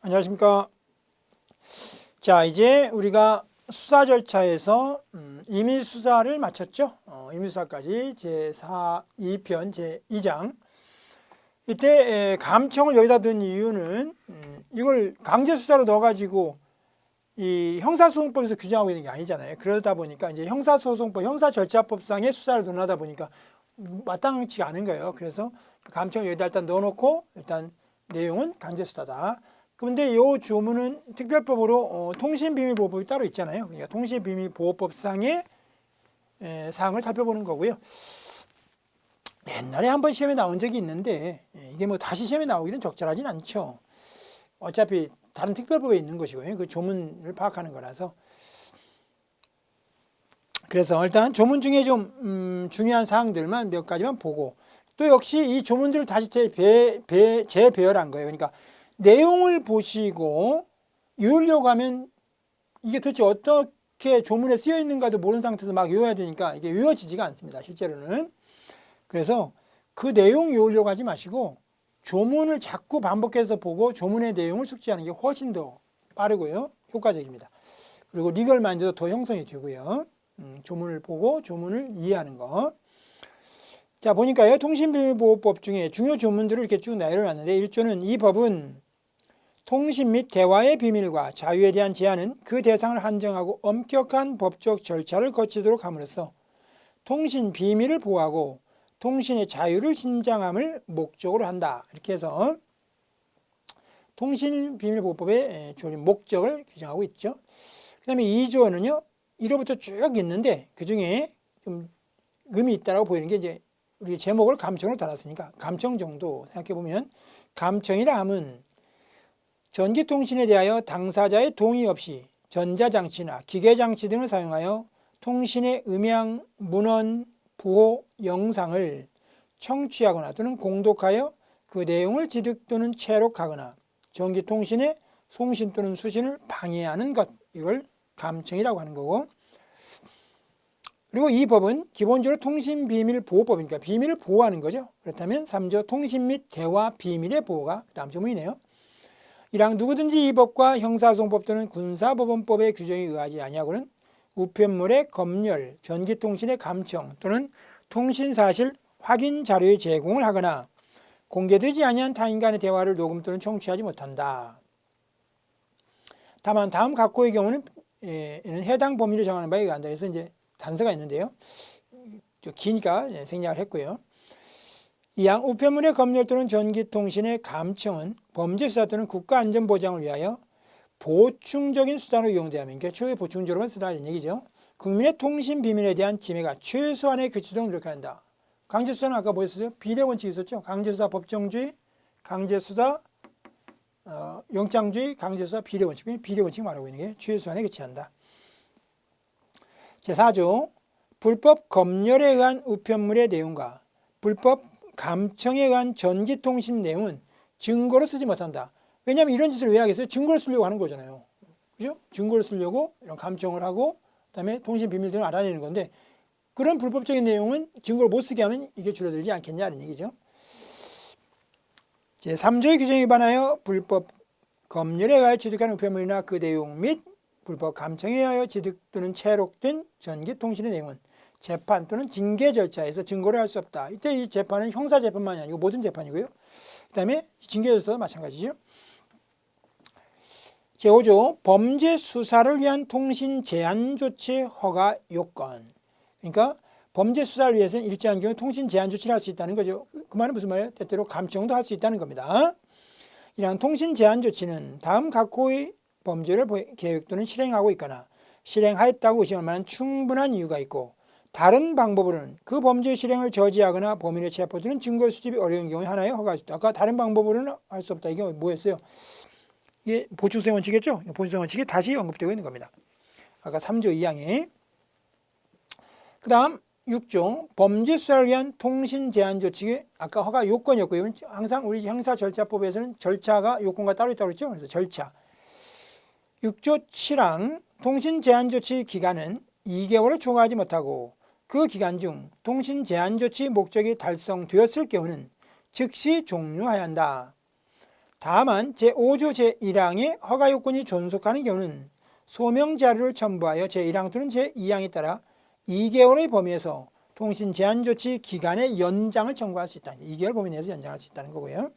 안녕하십니까. 자, 이제 우리가 수사 절차에서 임의 수사를 마쳤죠. 임의 수사까지 제4, 2편 제2장. 이때 감청을 여기다 둔 이유는 이걸 강제 수사로 넣어가지고 이 형사소송법에서 규정하고 있는 게 아니잖아요. 그러다 보니까 이제 형사소송법, 형사절차법상의 수사를 논하다 보니까 마땅치가 않은 거예요. 그래서 감청을 여기다 일단 넣어놓고 일단 내용은 강제 수사다. 그런데 이 조문은 특별법으로 통신비밀보호법이 따로 있잖아요. 그러니까 통신비밀보호법상의 사항을 살펴보는 거고요. 옛날에 한번 시험에 나온 적이 있는데 이게 뭐 다시 시험에 나오기는 적절하진 않죠. 어차피 다른 특별법에 있는 것이고요. 그 조문을 파악하는 거라서. 그래서 일단 조문 중에 좀 중요한 사항들만 몇 가지만 보고 또 역시 이 조문들을 다시 재배열한 거예요. 그러니까 내용을 보시고 외우려고 하면 이게 도대체 어떻게 조문에 쓰여 있는가도 모르는 상태에서 막 외워야 되니까 이게 외워지지가 않습니다. 실제로는. 그래서 그 내용 외우려고 하지 마시고 조문을 자꾸 반복해서 보고 조문의 내용을 숙지하는 게 훨씬 더 빠르고요. 효과적입니다. 그리고 리걸 마인드도 더 형성이 되고요. 조문을 보고 조문을 이해하는 거. 자, 보니까요. 통신비밀보호법 중에 중요 조문들을 이렇게 쭉 내려놨는데 1조는 이 법은 통신 및 대화의 비밀과 자유에 대한 제한은 그 대상을 한정하고 엄격한 법적 절차를 거치도록 함으로써 통신 비밀을 보호하고 통신의 자유를 신장함을 목적으로 한다. 이렇게 해서 통신비밀보호법의 목적을 규정하고 있죠. 그 다음에 2조는요. 1호부터 쭉 있는데 그 중에 좀 의미 있다고 보이는 게 이제 우리 제목을 감청으로 달았으니까 감청 정도 생각해보면 감청이라 함은 전기통신에 대하여 당사자의 동의 없이 전자장치나 기계장치 등을 사용하여 통신의 음향, 문헌, 부호, 영상을 청취하거나 또는 공독하여 그 내용을 지득 또는 채록하거나 전기통신의 송신 또는 수신을 방해하는 것, 이걸 감청이라고 하는 거고, 그리고 이 법은 기본적으로 통신비밀보호법이니까 비밀을 보호하는 거죠. 그렇다면 3조 통신 및 대화 비밀의 보호가 그 다음 조문이네요. 이랑 누구든지 이 법과 형사소송법 또는 군사법원법의 규정에 의하지 아니하고는 우편물의 검열, 전기통신의 감청 또는 통신사실 확인 자료의 제공을 하거나 공개되지 아니한 타인 간의 대화를 녹음 또는 청취하지 못한다. 다만 다음 각호의 경우는 해당 범위를 정하는 바에 의한다. 그래서 이제 단서가 있는데요. 좀 기니까 생략을 했고요. 이양 우편물의 검열 또는 전기통신의 감청은 범죄수사 또는 국가안전보장을 위하여 보충적인 수단으로 이용되어야 하면, 그러니까 최후의 보충적으로만 쓰라는 얘기죠. 국민의 통신 비밀에 대한 침해가 최소한의 그치도록 노력해야 한다. 강제수사는 아까 뭐였어요? 비례원칙이 있었죠. 강제수사 법정주의, 강제수사 영장주의, 강제수사 비례원칙. 비례원칙 말하고 있는 게 최소한에 그치한다. 제4조 불법 검열에 의한 우편물의 내용과 불법 감청에 의한 전기통신 내용은 증거로 쓰지 못한다. 왜냐하면 이런 짓을 왜 하겠어요? 증거로 쓰려고 하는 거잖아요. 그죠? 증거로 쓰려고 이런 감청을 하고 그다음에 통신 비밀 등을 알아내는 건데 그런 불법적인 내용은 증거로 못 쓰게 하면 이게 줄어들지 않겠냐는 얘기죠. 제3조의 규정에 위반하여 불법 검열에 의하여 취득한 우편물이나 그 내용 및 불법 감청에 의하여 취득 또는 채록된 전기통신의 내용은 재판 또는 징계 절차에서 증거를 할 수 없다. 이때 이 재판은 형사재판만이 아니고 모든 재판이고요. 그 다음에 징계 절차도 마찬가지죠. 제5조 범죄 수사를 위한 통신 제한 조치 허가 요건. 그러니까 범죄 수사를 위해서는 일정한 경우 통신 제한 조치를 할 수 있다는 거죠. 그 말은 무슨 말이에요? 때때로 감청도 할 수 있다는 겁니다. 이러한 통신 제한 조치는 다음 각호의 범죄를 계획 또는 실행하고 있거나 실행하였다고 의심할 만한 충분한 이유가 있고 다른 방법으로는 그 범죄 실행을 저지하거나 범인의 체포 또는 증거 수집이 어려운 경우에 하나에 허가할 수 있다. 아까 다른 방법으로는 할 수 없다. 이게 뭐였어요? 이게 보충성 원칙이었죠? 보충성 원칙이 다시 언급되고 있는 겁니다. 아까 3조 2항에. 그 다음 6조 범죄 수사를 위한 통신 제한 조치가 아까 허가 요건이었고요. 항상 우리 형사절차법에서는 절차가 요건과 따로 있다고 그랬죠? 그래서 절차. 6조 7항 통신 제한 조치 기간은 2개월을 초과하지 못하고 그 기간 중 통신 제한 조치 목적이 달성되었을 경우는 즉시 종료해야 한다. 다만 제5조 제1항의 허가 요건이 존속하는 경우는 소명 자료를 첨부하여 제1항 또는 제2항에 따라 2개월의 범위에서 통신 제한 조치 기간의 연장을 청구할 수 있다. 2개월 범위 내에서 연장할 수 있다는 거고요.